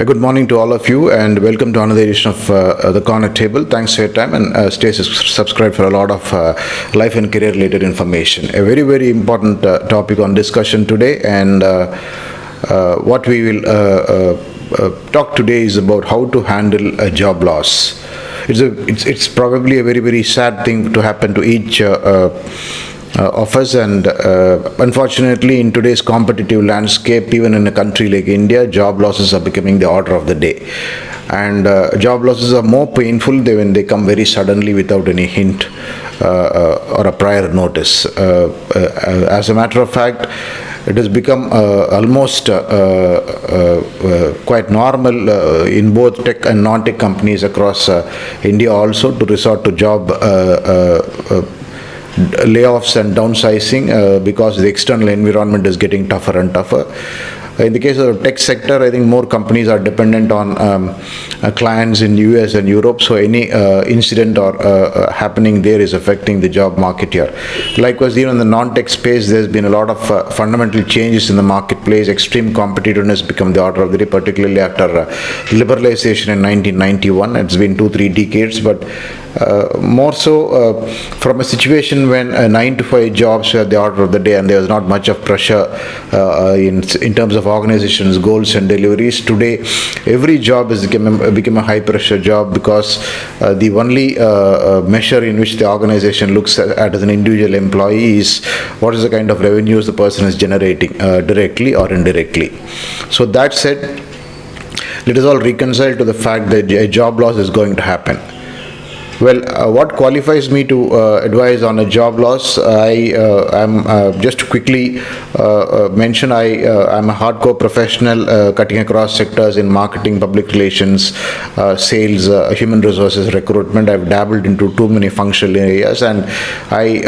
Good morning to all of you, and welcome to another edition of the Corner Table. Thanks for your time, and stay subscribed for a lot of life and career related information. A very, very important topic on discussion today, and what we will talk today is about how to handle a job loss. It's probably a very, very sad thing to happen to each of us, and unfortunately in today's competitive landscape, even in a country like India, job losses are becoming the order of the day. And job losses are more painful when they come very suddenly without any hint or a prior notice. As a matter of fact, it has become almost quite normal in both tech and non-tech companies across India also to resort to job layoffs and downsizing because the external environment is getting tougher and tougher. In the case of the tech sector, I think more companies are dependent on clients in US and Europe, so any incident or happening there is affecting the job market here. Likewise, even in the non-tech space, there's been a lot of fundamental changes in the marketplace. Extreme competitiveness become the order of the day, particularly after liberalization in 1991. It's been 2-3 decades, but more so from a situation when 9 to 5 jobs were the order of the day and there was not much of pressure in terms of organizations' goals and deliveries. Today, every job has become a high pressure job because the only measure in which the organization looks at as an individual employee is what is the kind of revenues the person is generating directly or indirectly. So that said, let us all reconcile to the fact that a job loss is going to happen. Well, what qualifies me to advise on a job loss? I'm just to quickly mention, I'm a hardcore professional cutting across sectors in marketing, public relations, sales, human resources, recruitment. I've dabbled into too many functional areas, and I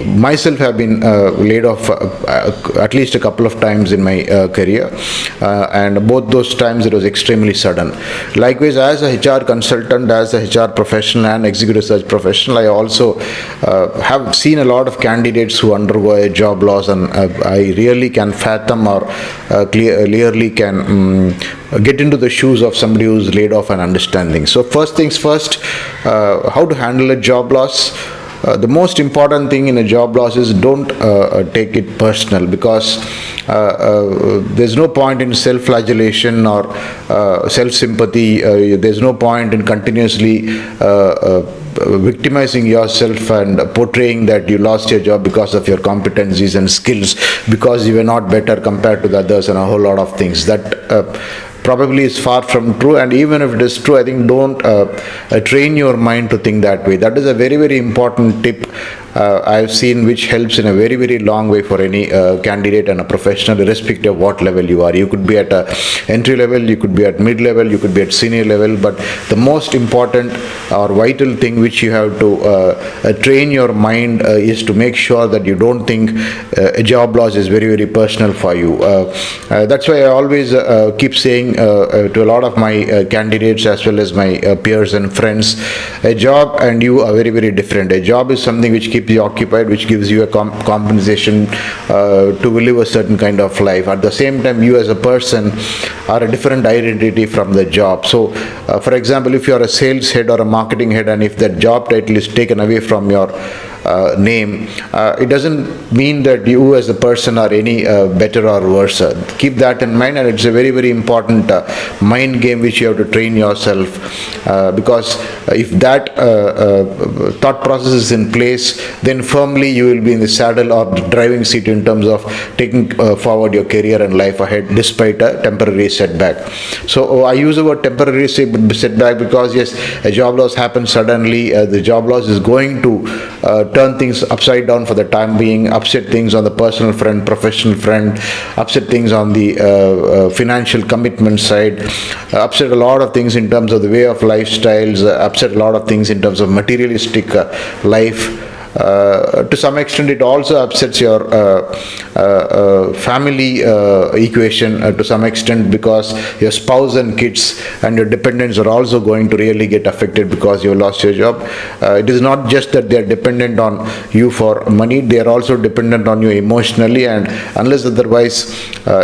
myself have been laid off at least a couple of times in my career, and both those times it was extremely sudden. Likewise, as a HR consultant, as a HR professional, and executive search professional, I also have seen a lot of candidates who undergo a job loss, and I really can fathom or clearly can get into the shoes of somebody who's laid off and understanding. So first things first, how to handle a job loss. The most important thing in a job loss is don't take it personal, because there's no point in self-flagellation or self-sympathy. There's no point in continuously victimizing yourself and portraying that you lost your job because of your competencies and skills, because you were not better compared to the others, and a whole lot of things. That probably is far from true, and even if it is true, I think don't train your mind to think that way. That is a very, very important tip I've seen, which helps in a very, very long way for any candidate and a professional, irrespective of what level you are. You could be at a entry level, you could be at mid level, you could be at senior level, but the most important or vital thing which you have to train your mind is to make sure that you don't think a job loss is very, very personal for you. That's why I always keep saying to a lot of my candidates as well as my peers and friends, a job and you are very, very different. A job is something which keeps you occupied, which gives you a compensation to live a certain kind of life. At the same time, you as a person are a different identity from the job. So for example, if you are a sales head or a marketing head, and if that job title is taken away from your name, it doesn't mean that you as a person are any better or worse. Keep that in mind, and it's a very, very important mind game which you have to train yourself, because if that thought process is in place, then firmly you will be in the saddle or the driving seat in terms of taking forward your career and life ahead despite a temporary setback. So I use the word temporary setback because yes, a job loss happens suddenly. The job loss is going to turn things upside down for the time being, upset things on the personal front, professional front, upset things on the financial commitment side, upset a lot of things in terms of the way of lifestyles, upset a lot of things in terms of materialistic life. to some extent it also upsets your family equation to some extent, because your spouse and kids and your dependents are also going to really get affected because you lost your job. It is not just that they are dependent on you for money, they are also dependent on you emotionally, and unless otherwise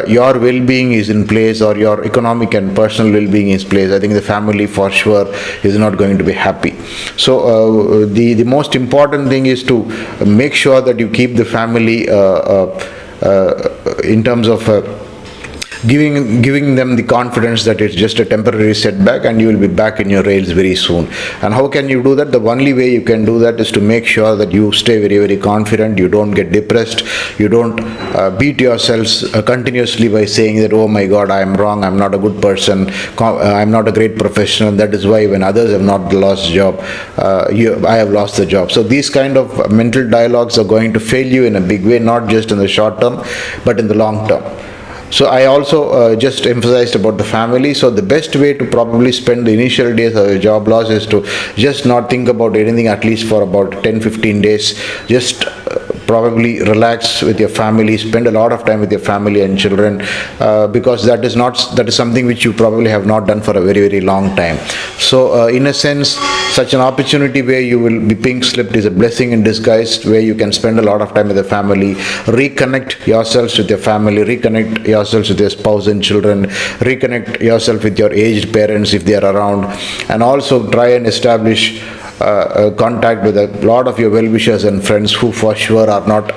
your well-being is in place or your economic and personal well-being is in place, I think the family for sure is not going to be happy. So the most important thing is to make sure that you keep the family in terms of giving them the confidence that it's just a temporary setback and you will be back in your rails very soon. And how can you do that? The only way you can do that is to make sure that you stay very, very confident, you don't get depressed, you don't beat yourselves continuously by saying that, oh my God, I am wrong, I'm not a good person, I'm not a great professional, that is why when others have not lost job, I have lost the job. So these kind of mental dialogues are going to fail you in a big way, not just in the short term, but in the long term. So I also just emphasized about the family. So the best way to probably spend the initial days of a job loss is to just not think about anything, at least for about 10-15 days. Just probably relax with your family, spend a lot of time with your family and children, because that is something which you probably have not done for a very, very long time. So in a sense, such an opportunity where you will be pink slipped is a blessing in disguise, where you can spend a lot of time with the family, reconnect yourselves with your family, reconnect yourselves with your spouse and children, reconnect yourself with your aged parents if they are around, and also try and establish contact with a lot of your well-wishers and friends who for sure are not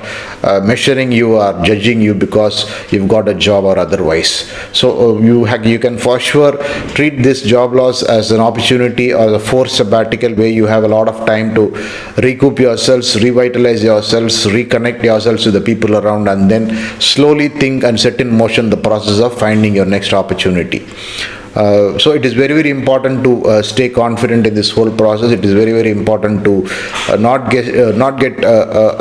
measuring you or judging you because you've got a job or otherwise. So you can for sure treat this job loss as an opportunity or a forced sabbatical, where you have a lot of time to recoup yourselves, revitalize yourselves, reconnect yourselves with the people around, and then slowly think and set in motion the process of finding your next opportunity. So it is very, very important to stay confident in this whole process. It is very, very important to not get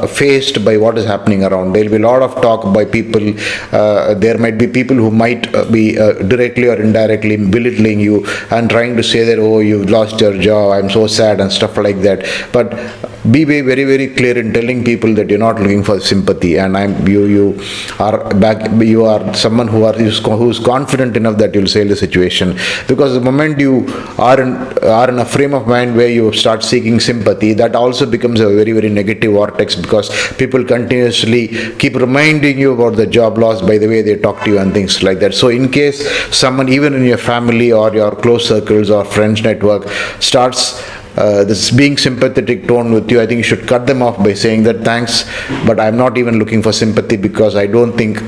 faced by what is happening around. There will be a lot of talk by people. There might be people who might be directly or indirectly belittling you and trying to say that, oh, you've lost your job, I'm so sad and stuff like that. But be very, very clear in telling people that you're not looking for sympathy, and you are someone who's confident enough that you'll sail the situation. Because the moment you are in a frame of mind where you start seeking sympathy, that also becomes a very, very negative vortex, because people continuously keep reminding you about the job loss by the way they talk to you and things like that. So in case someone, even in your family or your close circles or friends network, starts this being sympathetic tone with you, I think you should cut them off by saying that, thanks, but I'm not even looking for sympathy, because I don't think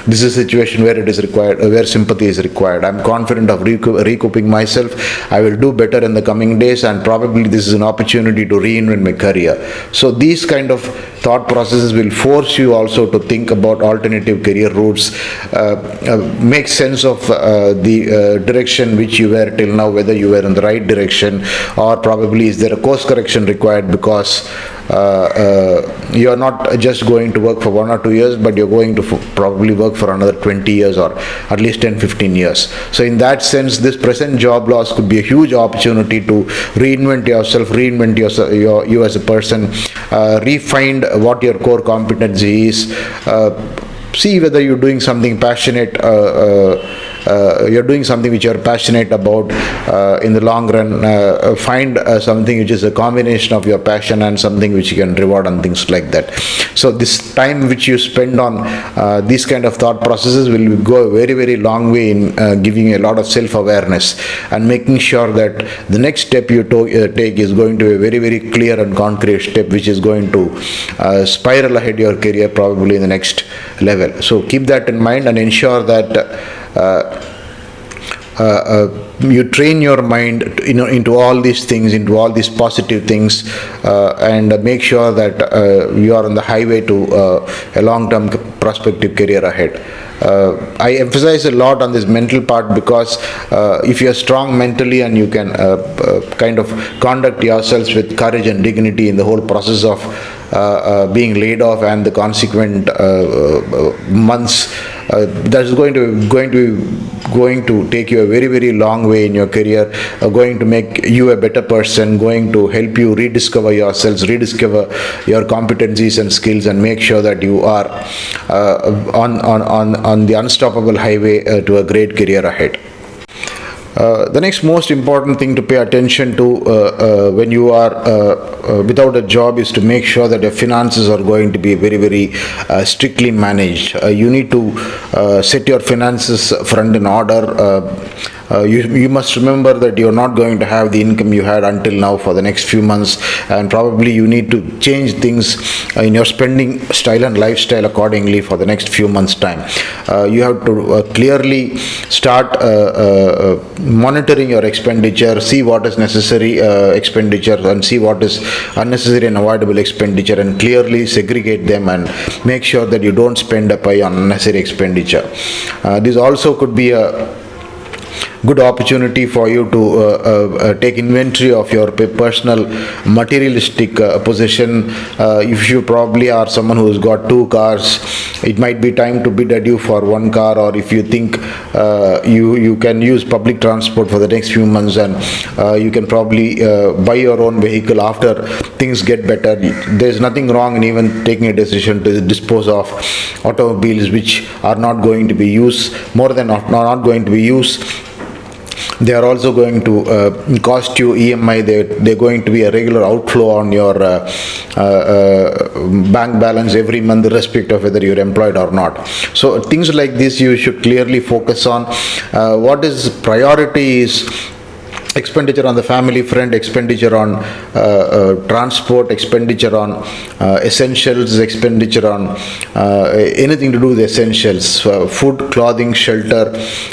this is a situation where it is required, where sympathy is required. I'm confident of recouping myself. I will do better in the coming days, and probably this is an opportunity to reinvent my career. So these kind of thought processes will force you also to think about alternative career routes, make sense of the direction which you were till now, whether you were in the right direction, or probably is there a course correction required, because you are not just going to work for 1 or 2 years, but you're going to probably work for another 20 years or at least 10-15 years. So in that sense, this present job loss could be a huge opportunity to reinvent yourself, you as a person, refine what your core competency is, see whether you're doing something passionate, you're doing something which you're passionate about in the long run. Find something which is a combination of your passion and something which you can reward and things like that. So this time which you spend on these kind of thought processes will go a very, very long way in giving you a lot of self-awareness and making sure that the next step you take is going to be a very, very clear and concrete step, which is going to spiral ahead your career probably in the next level. So keep that in mind and ensure that you train your mind into all these things, into all these positive things, and make sure that you are on the highway to a long-term prospective career ahead. I emphasize a lot on this mental part, because if you are strong mentally and you can kind of conduct yourselves with courage and dignity in the whole process of being laid off and the consequent months, that's going to take you a very, very long way in your career, going to make you a better person, going to help you rediscover yourselves, rediscover your competencies and skills, and make sure that you are on the unstoppable highway to a great career ahead. The next most important thing to pay attention to when you are without a job is to make sure that your finances are going to be very, very strictly managed. You need to set your finances front in order. You must remember that you're not going to have the income you had until now for the next few months, and probably you need to change things in your spending style and lifestyle accordingly for the next few months' time. You have to clearly start monitoring your expenditure, see what is necessary expenditure and see what is unnecessary and avoidable expenditure, and clearly segregate them and make sure that you don't spend up on unnecessary expenditure. This also could be a good opportunity for you to take inventory of your personal materialistic possession. If you probably are someone who's got 2 cars, it might be time to bid adieu for 1 car, or if you think you can use public transport for the next few months, and you can probably buy your own vehicle after things get better. There's nothing wrong in even taking a decision to dispose of automobiles which are not going to be used, not going to be used. They are also going to cost you EMI. They're going to be a regular outflow on your bank balance every month, irrespective of whether you're employed or not. So things like this you should clearly focus on. What is priority is expenditure on the family front, expenditure on transport, expenditure on essentials, expenditure on anything to do with essentials, food, clothing, shelter,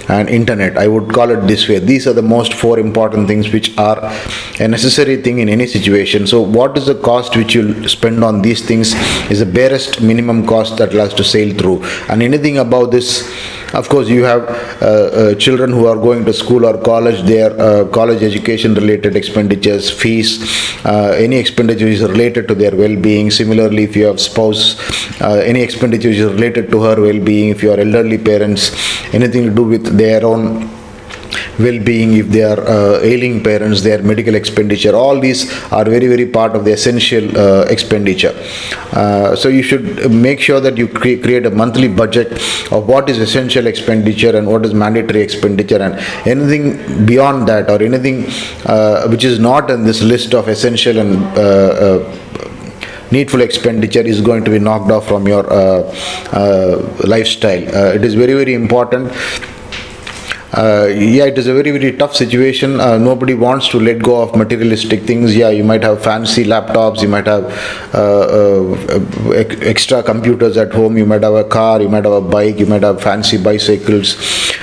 and internet. I would call it this way. These are the most 4 important things which are a necessary thing in any situation. So what is the cost which you'll spend on these things is the barest minimum cost that has to sail through. And anything above this, of course, you have children who are going to school or college, their college education related expenditures, fees, any expenditure is related to their well-being. Similarly, if you have spouse, any expenditure is related to her well-being. If you are elderly parents, anything to do with their own well-being. If they are ailing parents, their medical expenditure, all these are very, very part of the essential expenditure. So you should make sure that you create a monthly budget of what is essential expenditure and what is mandatory expenditure, and anything beyond that or anything which is not in this list of essential and needful expenditure is going to be knocked off from your lifestyle. It is very, very important. It is a very, very tough situation. Nobody wants to let go of materialistic things. You might have fancy laptops, you might have extra computers at home, you might have a car, you might have a bike, you might have fancy bicycles.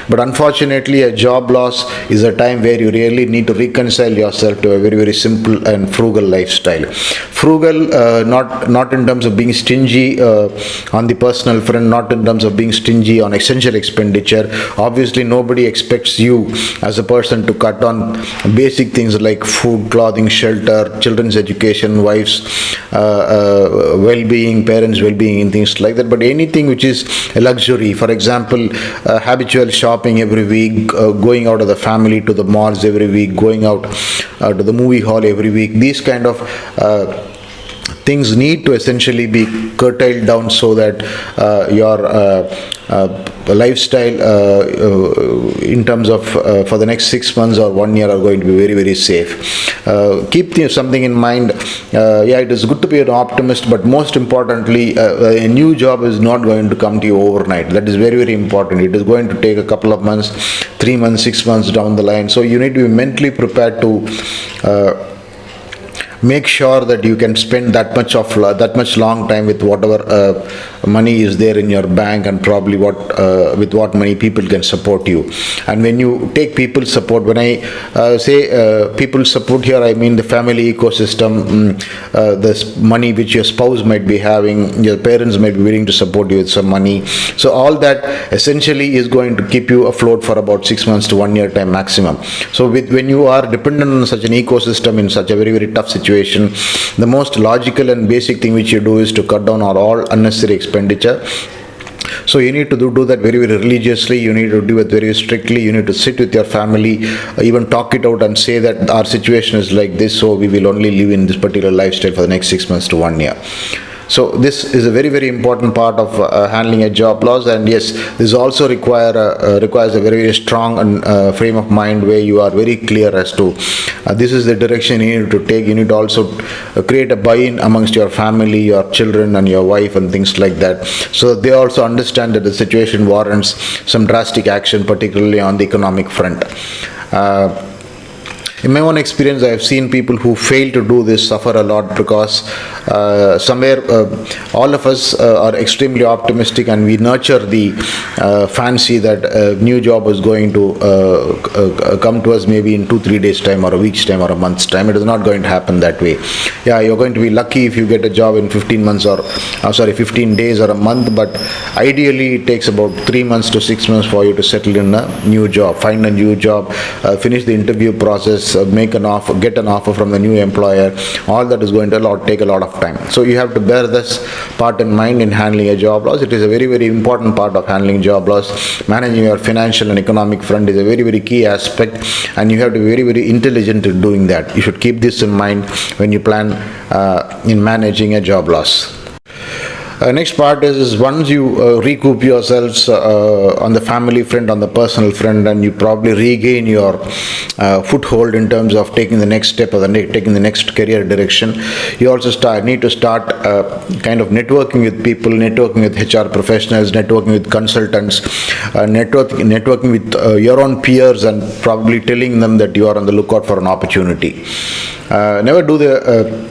But unfortunately, a job loss is a time where you really need to reconcile yourself to a very, very simple and frugal lifestyle. Frugal, not in terms of being stingy on the personal front, not in terms of being stingy on essential expenditure. Obviously, nobody expects you as a person to cut on basic things like food, clothing, shelter, children's education, wives' well-being, parents' well-being, and things like that. But anything which is a luxury, for example, habitual shopping every week, going out of the family to the malls every week, going out to the movie hall every week, these kind of things need to essentially be curtailed down so that your lifestyle in terms of for the next 6 months or 1 year are going to be very, very safe. Keep something in mind. It is good to be an optimist, but most importantly, a new job is not going to come to you overnight. That is very, very important. It is going to take a couple of months, 3 months, 6 months down the line. So you need to be mentally prepared to make sure that you can spend that much long time with whatever money is there in your bank, and probably with what money people can support you. And when you take people support, when I say people support here, I mean the family ecosystem, the money which your spouse might be having, your parents might be willing to support you with some money. So all that essentially is going to keep you afloat for about 6 months to 1 year time maximum. So when you are dependent on such an ecosystem in such a very, very tough situation, situation, the most logical and basic thing which you do is to cut down on all unnecessary expenditure. So you need to do that very, very religiously. You need to do it very strictly. You need to sit with your family, even talk it out and say that our situation is like this, so we will only live in this particular lifestyle for the next 6 months to 1 year. So this is a very, very important part of handling a job loss. And yes, this also requires a very, very strong frame of mind where you are very clear as to this is the direction you need to take. You need to also create a buy-in amongst your family, your children and your wife and things like that, so that they also understand that the situation warrants some drastic action, particularly on the economic front. In my own experience, I have seen people who fail to do this suffer a lot, because somewhere all of us are extremely optimistic and we nurture the fancy that a new job is going to come to us maybe in 2-3 days time or a week's time or a month's time. It is not going to happen that way. Yeah, you're going to be lucky if you get a job in 15 days or a month, but ideally it takes about 3 months to 6 months for you to settle in a new job, find a new job, finish the interview process, make an offer, get an offer from the new employer. All that is going to take a lot of time. So you have to bear this part in mind in handling a job loss. It is a very, very important part of handling job loss. Managing your financial and economic front is a very, very key aspect, and you have to be very, very intelligent in doing that. You should keep this in mind when you plan in managing a job loss. Next part is once you recoup yourselves on the family front, on the personal front, and you probably regain your foothold in terms of taking the next step or taking the next career direction, you also need to start kind of networking with people, networking with HR professionals, networking with consultants, networking with your own peers, and probably telling them that you are on the lookout for an opportunity. Never do the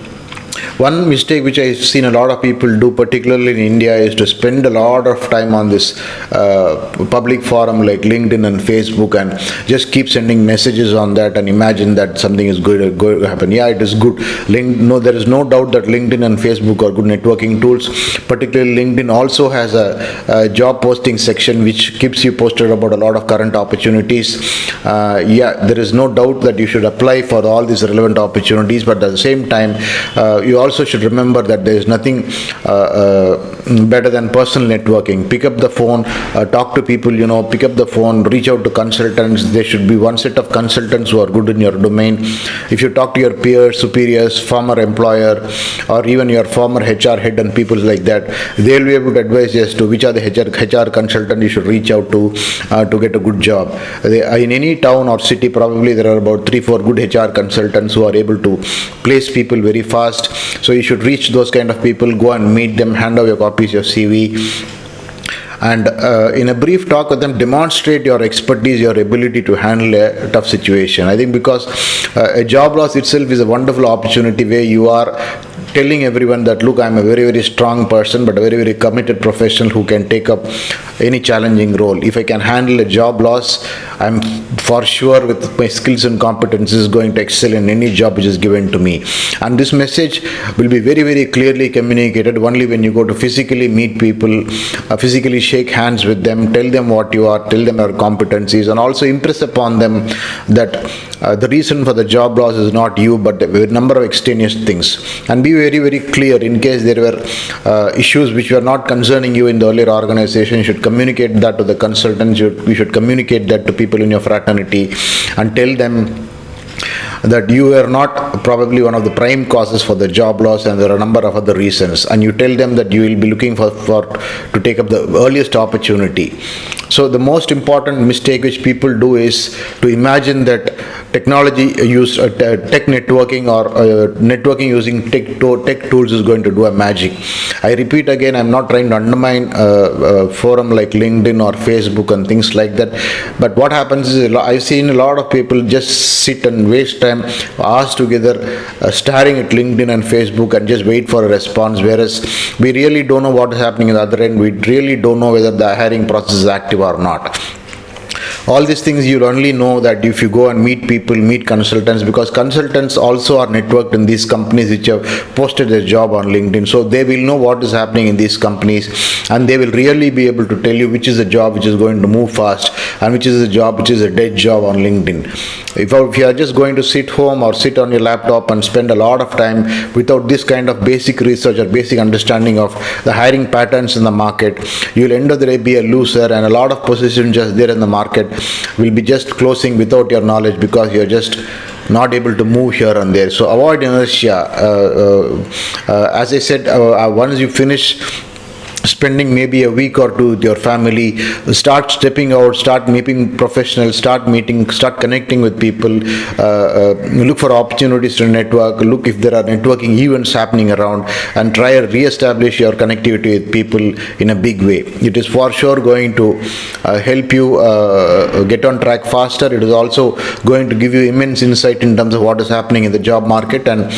one mistake which I've seen a lot of people do, particularly in India, is to spend a lot of time on this public forum like LinkedIn and Facebook and just keep sending messages on that and imagine that something is going to happen. Yeah, it is good. There is no doubt that LinkedIn and Facebook are good networking tools. Particularly LinkedIn also has a job posting section which keeps you posted about a lot of current opportunities. Yeah, there is no doubt that you should apply for all these relevant opportunities, but at the same time, you also should remember that there is nothing better than personal networking. Pick up the phone, talk to people, pick up the phone, reach out to consultants. There should be one set of consultants who are good in your domain. If you talk to your peers, superiors, former employer, or even your former HR head and people like that, they'll be able to advise you as to which are the HR consultant you should reach out to get a good job. In any town or city, probably there are about 3-4 good HR consultants who are able to place people very fast. So you should reach those kind of people, go and meet them, hand over your copies of CV, and in a brief talk with them, demonstrate your expertise, your ability to handle a tough situation. I think because a job loss itself is a wonderful opportunity where you are telling everyone that, look, I'm a very, very strong person, but a very, very committed professional who can take up any challenging role. If I can handle a job loss, I'm for sure with my skills and competencies going to excel in any job which is given to me. And this message will be very, very clearly communicated only when you go to physically meet people, physically shake hands with them, tell them what you are, tell them your competencies, and also impress upon them that the reason for the job loss is not you, but a number of extraneous things. And be very, very clear in case there were issues which were not concerning you in the earlier organization. You should communicate that to the consultants. You should communicate that to people in your fraternity and tell them that you were not probably one of the prime causes for the job loss, and there are a number of other reasons, and you tell them that you will be looking for to take up the earliest opportunity. So the most important mistake which people do is to imagine that technology use tech networking or networking using tech tools is going to do a magic. I repeat again, I'm not trying to undermine forum like LinkedIn or Facebook and things like that, but what happens is I've seen a lot of people just sit and waste time hours together staring at LinkedIn and Facebook and just wait for a response, whereas we really don't know what is happening at the other end. We really don't know whether the hiring process is active or not. All these things you'll only know that if you go and meet people, meet consultants, because consultants also are networked in these companies which have posted their job on LinkedIn. So they will know what is happening in these companies, and they will really be able to tell you which is a job which is going to move fast and which is a job which is a dead job on LinkedIn. If you are just going to sit home or sit on your laptop and spend a lot of time without this kind of basic research or basic understanding of the hiring patterns in the market, you will end of the day be a loser, and a lot of positions just there in the market will be just closing without your knowledge because you're just not able to move here and there. So avoid inertia. As I said, once you finish spending maybe a week or two with your family, start stepping out, start meeting professionals, start connecting with people, look for opportunities to network, look if there are networking events happening around, and try to re-establish your connectivity with people in a big way. It is for sure going to help you get on track faster. It is also going to give you immense insight in terms of what is happening in the job market, and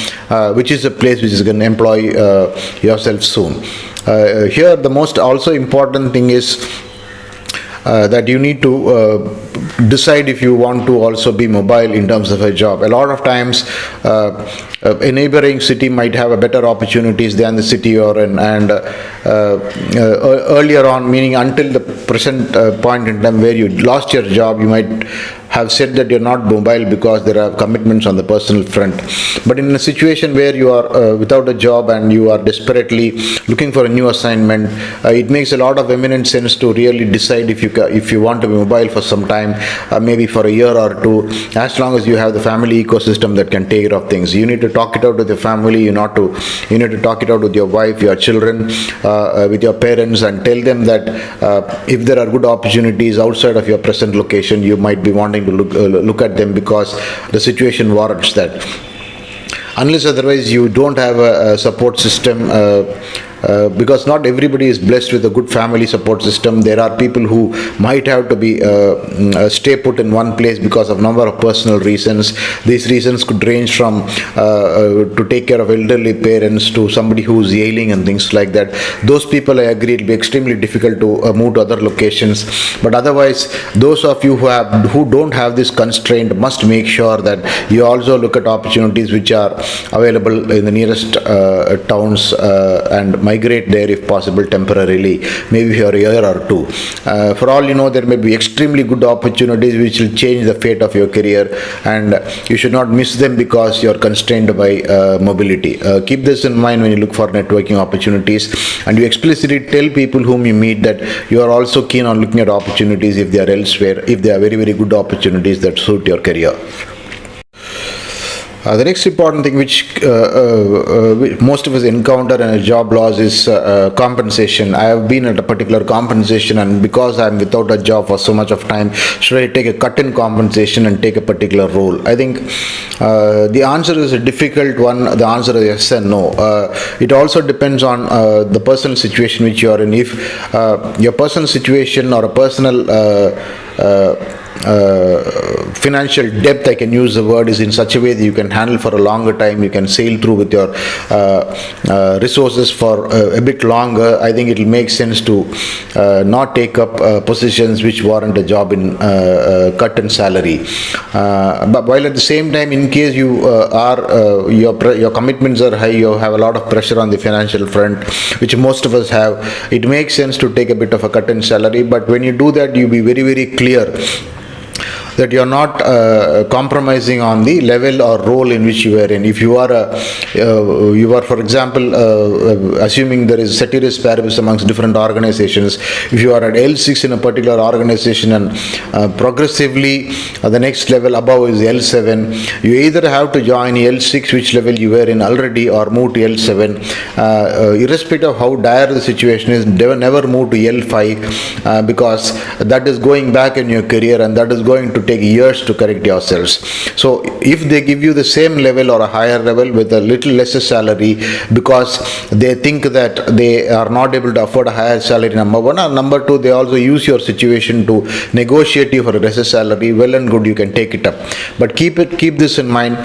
which is a place which is going to employ yourself soon. Here the most also important thing is that you need to decide if you want to also be mobile in terms of a job. A lot of times a neighboring city might have a better opportunities than the city you're in, and earlier on, meaning until the present point in time where you lost your job, you might have said that you're not mobile because there are commitments on the personal front. But in a situation where you are without a job and you are desperately looking for a new assignment, it makes a lot of eminent sense to really decide if you want to be mobile for some time, maybe for a year or two, as long as you have the family ecosystem that can take care of things. You need to talk it out with your family. You need to talk it out with your wife, your children, with your parents, and tell them that if there are good opportunities outside of your present location, you might be wanting to look at them because the situation warrants that. Unless otherwise you don't have a support system, because not everybody is blessed with a good family support system. There are people who might have to be stay put in one place because of number of personal reasons. These reasons could range from to take care of elderly parents to somebody who's ailing and things like that. Those people, I agree, it'll be extremely difficult to move to other locations. But otherwise, those of you who don't have this constraint must make sure that you also look at opportunities which are available in the nearest towns and migrate there if possible temporarily, maybe for a year or two. For all you know, there may be extremely good opportunities which will change the fate of your career, and you should not miss them because you are constrained by mobility. Keep this in mind when you look for networking opportunities, and you explicitly tell people whom you meet that you are also keen on looking at opportunities if they are elsewhere, if they are very, very good opportunities that suit your career. The next important thing which most of us encounter in a job loss is compensation. I have been at a particular compensation, and because I am without a job for so much of time, should I take a cut in compensation and take a particular role? I think the answer is a difficult one. The answer is yes and no. It also depends on the personal situation which you are in. If your personal situation or a personal financial depth, I can use the word, is in such a way that you can handle for a longer time, you can sail through with your resources for a bit longer, I think it will make sense to not take up positions which warrant a job in cut in salary. But while at the same time, in case you your commitments are high, you have a lot of pressure on the financial front, which most of us have, it makes sense to take a bit of a cut in salary. But when you do that, you be very, very clear that you are not compromising on the level or role in which you are in. If you are for example, assuming there is ceteris paribus amongst different organizations, if you are at L6 in a particular organization and progressively the next level above is L7, you either have to join L6, which level you were in already, or move to L7. Irrespective of how dire the situation is, never move to L5 because that is going back in your career, and that is going to take years to correct yourselves. So if they give you the same level or a higher level with a little lesser salary because they think that they are not able to afford a higher salary, number one, and number two, they also use your situation to negotiate you for a lesser salary, well and good, you can take it up. But keep this in mind.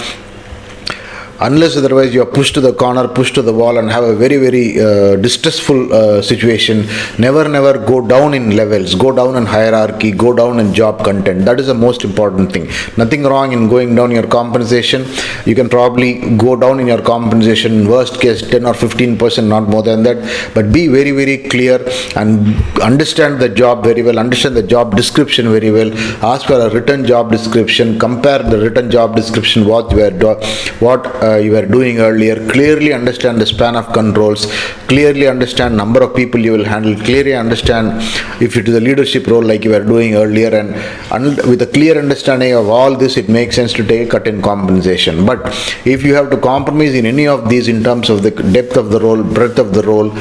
unless otherwise you are pushed to the corner, pushed to the wall, and have a very, very distressful situation. Never go down in levels, go down in hierarchy, go down in job content. That is the most important thing. Nothing wrong in going down your compensation. You can probably go down in your compensation, worst case 10 or 15%, not more than that. But be very, very clear and understand the job very well, understand the job description very well. Ask for a written job description, compare the written job description what you were doing earlier. Clearly understand the span of controls, clearly understand number of people you will handle, clearly understand if it is a leadership role like you were doing earlier, and with a clear understanding of all this, it makes sense to take a cut in compensation. But if you have to compromise in any of these in terms of the depth of the role, breadth of the role,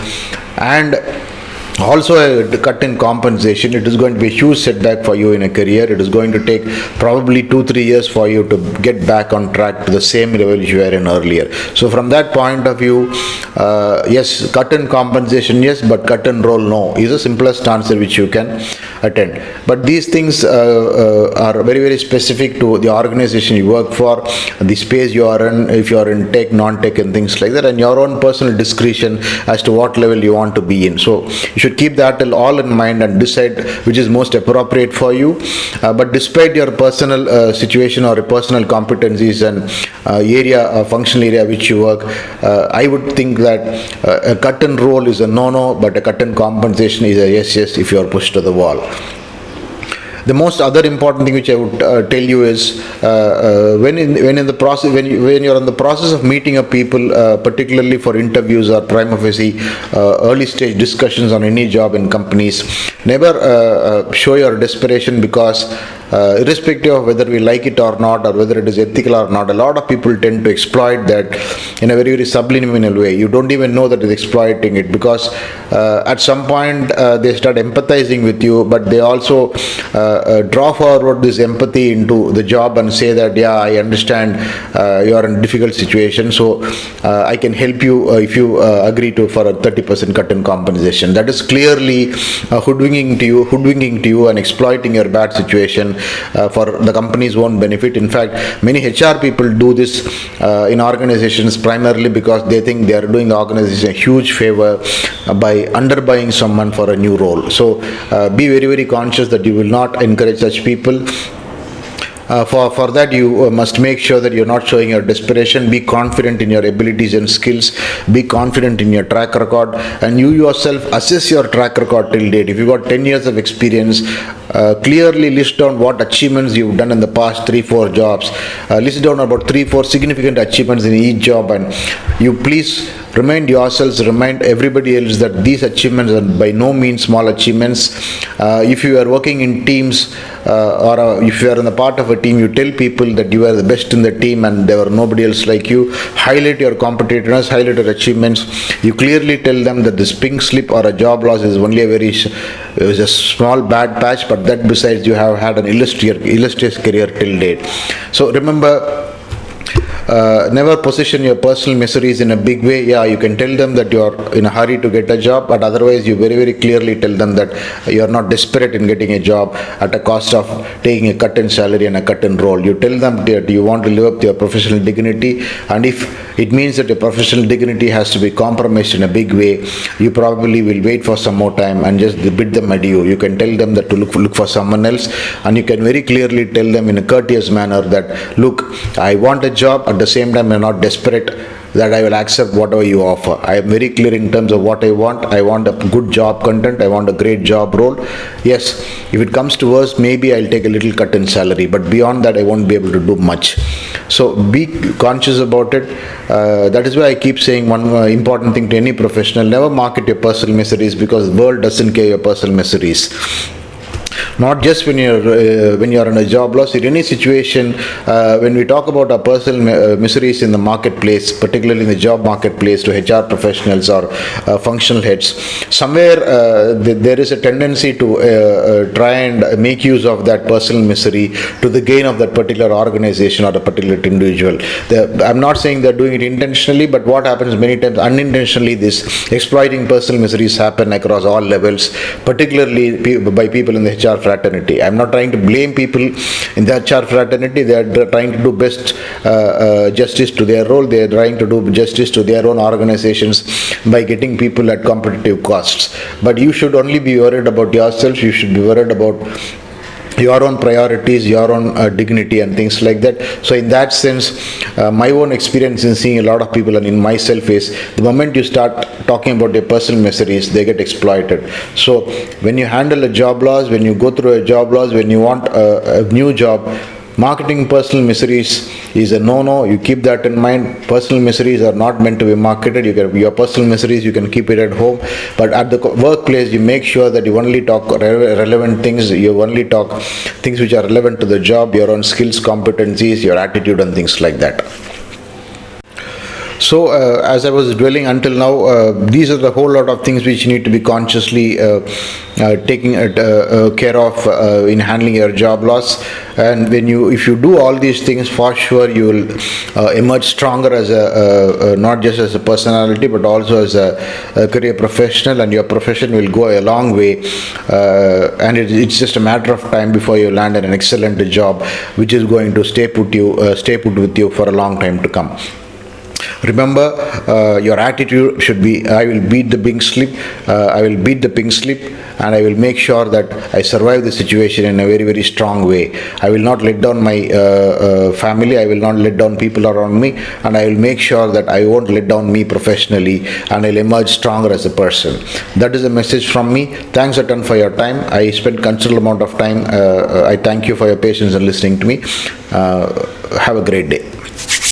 and also a cut in compensation, it is going to be a huge setback for you in a career. It is going to take probably 2-3 years for you to get back on track to the same level you were in earlier. So from that point of view, yes, cut in compensation, yes, but cut in role, no, is the simplest answer which you can attend. But these things are very, very specific to the organization you work for, the space you are in, if you are in tech, non-tech and things like that, and your own personal discretion as to what level you want to be in. So you should keep that all in mind and decide which is most appropriate for you. But despite your personal situation or personal competencies and functional area which you work, I would think that a cut in role is a no, but a cut in compensation is a yes if you are pushed to the wall. The most other important thing which I would tell you is when you're in the process of meeting up people, particularly for interviews or prima facie early stage discussions on any job in companies, never show your desperation, because irrespective of whether we like it or not, or whether it is ethical or not, a lot of people tend to exploit that in a very, very subliminal way. You don't even know that it's exploiting it, because at some point they start empathizing with you, but they also draw forward this empathy into the job and say that, yeah, I understand you are in a difficult situation, so I can help you if you agree for a 30% cut in compensation. That is clearly hoodwinking to you and exploiting your bad situation for the company's own benefit. In fact, many HR people do this in organizations primarily because they think they are doing the organization a huge favor by underbuying someone for a new role. So be very, very conscious that you will not encourage such people. For that, you must make sure that you're not showing your desperation. Be confident in your abilities and skills. Be confident in your track record, and you yourself assess your track record till date. If you've got 10 years of experience, clearly list down what achievements you've done in the past 3-4 jobs. List down about 3-4 significant achievements in each job, and you please remind yourselves, remind everybody else that these achievements are by no means small achievements. If you are working in teams or if you are in the part of a team, you tell people that you are the best in the team and there were nobody else like you. Highlight your competitiveness, highlight your achievements. You clearly tell them that this pink slip or a job loss is only a small bad patch, but that besides you have had an illustrious career till date. So remember, never position your personal miseries in a big way. Yeah, you can tell them that you are in a hurry to get a job, but otherwise you very, very clearly tell them that you are not desperate in getting a job at a cost of taking a cut in salary and a cut in role. You tell them that you want to live up to your professional dignity, and if it means that your professional dignity has to be compromised in a big way, you probably will wait for some more time and just bid them adieu. You can tell them that to look for someone else, and you can very clearly tell them in a courteous manner that, look, I want a job, at the same time I'm not desperate that I will accept whatever you offer. I am very clear in terms of what I want. I want a good job content. I want a great job role. Yes, if it comes to worse, maybe I'll take a little cut in salary, but beyond that I won't be able to do much. So be conscious about it. That is why I keep saying one important thing to any professional: never market your personal miseries, because the world doesn't care your personal miseries. Not just when you're in a job loss. In any situation, when we talk about our personal miseries in the marketplace, particularly in the job marketplace, to HR professionals or functional heads, somewhere there is a tendency to try and make use of that personal misery to the gain of that particular organization or a particular individual. I'm not saying they're doing it intentionally, but what happens many times unintentionally, this exploiting personal miseries happen across all levels, particularly by people in the HR fraternity. I'm not trying to blame people in the HR fraternity. They are trying to do best justice to their role. They are trying to do justice to their own organizations by getting people at competitive costs. But you should only be worried about yourself. You should be worried about your own priorities, your own dignity and things like that. So in that sense, my own experience in seeing a lot of people and in myself is, the moment you start talking about your personal miseries, they get exploited. So when you handle a job loss, when you go through a job loss, when you want a new job, marketing personal miseries is a no-no. You keep that in mind. Personal miseries are not meant to be marketed. Your personal miseries, you can keep it at home. But at the workplace, you make sure that you only talk relevant things. You only talk things which are relevant to the job, your own skills, competencies, your attitude and things like that. So as I was dwelling until now, these are the whole lot of things which you need to be consciously taking care of in handling your job loss. And if you do all these things, for sure you will emerge stronger as not just as a personality, but also as a career professional, and your profession will go a long way. And it's just a matter of time before you land an excellent job, which is going to stay put with you for a long time to come. Remember, your attitude should be, I will beat the pink slip, and I will make sure that I survive the situation in a very, very strong way. I will not let down my family, I will not let down people around me, and I will make sure that I won't let down me professionally, and I'll emerge stronger as a person. That is a message from me. Thanks a ton for your time. I spent considerable amount of time. I thank you for your patience and listening to me. Have a great day.